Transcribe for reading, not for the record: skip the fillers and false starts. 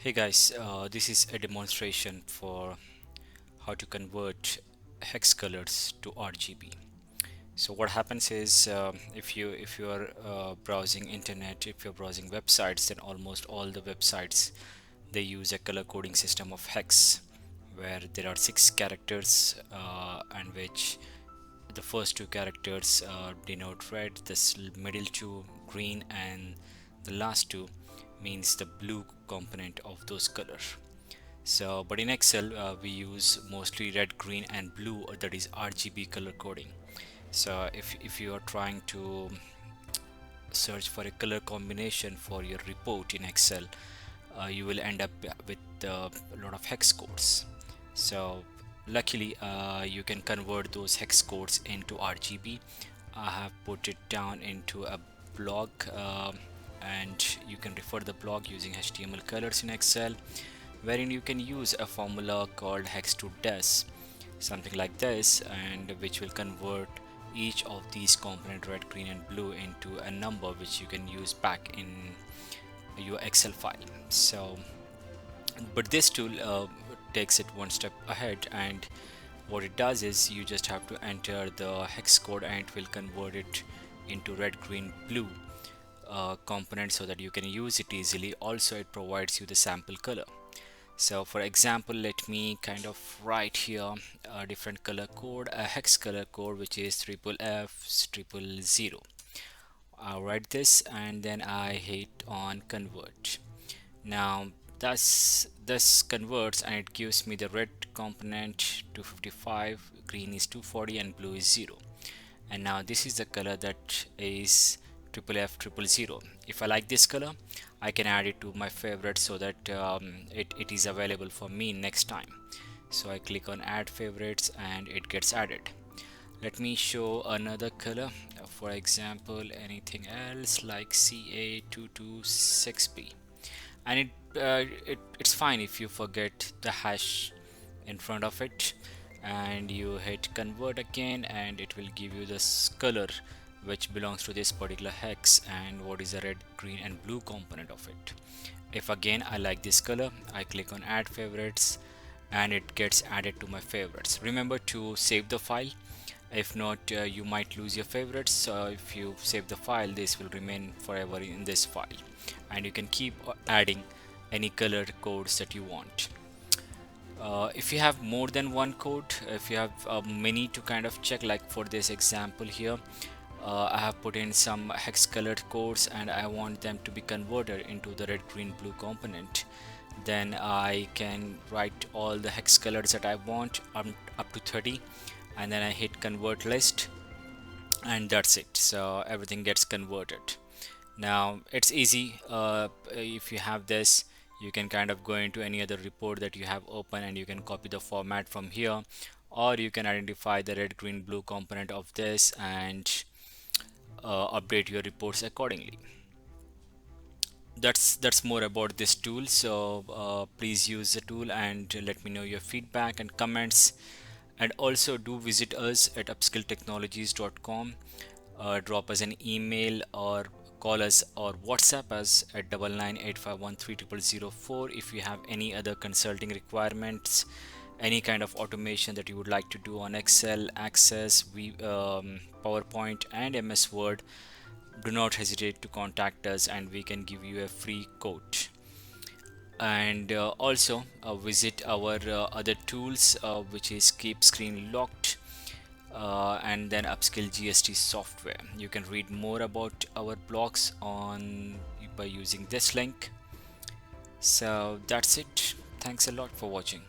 Hey guys, this is a demonstration for how to convert hex colors to RGB. So what happens is if you are browsing internet, if you're browsing websites, then almost all the websites they use a color coding system of hex, where there are six characters and which the first two characters denote red, middle two green, and the last two means the blue component of those colors. So but in Excel we use mostly red, green and blue, or that is RGB color coding. So if you are trying to search for a color combination for your report in Excel, you will end up with a lot of hex codes. So luckily you can convert those hex codes into RGB. I have put it down into a blog, and you can refer the blog using HTML colors in Excel, wherein you can use a formula called hex to des, something like this, and which will convert each of these component red, green and blue into a number which you can use back in your Excel file. So but this tool takes it one step ahead, and what it does is you just have to enter the hex code and it will convert it into red, green, blue component so that you can use it easily. Also it provides you the sample color. So for example, let me kind of write here a different color code, a hex color code, which is triple F triple 0. I'll write this and then I hit on convert. Now thus this converts and it gives me the red component 255, green is 240 and blue is 0. And now this is the color that is triple F triple 0. If I like this color, I can add it to my favorite so that it is available for me next time. So I click on add favorites and it gets added. Let me show another color, for example anything else like CA226B, and it's fine if you forget the hash in front of it and you hit convert again, and it will give you this color which belongs to this particular hex and what is the red, green and blue component of it. If again I like this color, I click on add favorites and it gets added to my favorites. Remember to save the file, if not you might lose your favorites. So if you save the file, this will remain forever in this file, and you can keep adding any color codes that you want. If you have more than one code, if you have many to kind of check, like for this example here, I have put in some hex colored codes and I want them to be converted into the red, green, blue component, then I can write all the hex colors that I want, up to 30, and then I hit convert list, and that's it. So everything gets converted. Now it's easy. If you have this, you can kind of go into any other report that you have open and you can copy the format from here, or you can identify the red, green, blue component of this and update your reports accordingly. That's more about this tool. So please use the tool and let me know your feedback and comments, and also do visit us at upskilltechnologies.com. Drop us an email or call us or WhatsApp us at 9985130004 if you have any other consulting requirements, any kind of automation that you would like to do on Excel, Access, PowerPoint and MS Word. Do not hesitate to contact us and we can give you a free quote. And also visit our other tools, which is keep screen locked, and then upskill GST software. You can read more about our blogs on by using this link. So that's it. Thanks a lot for watching.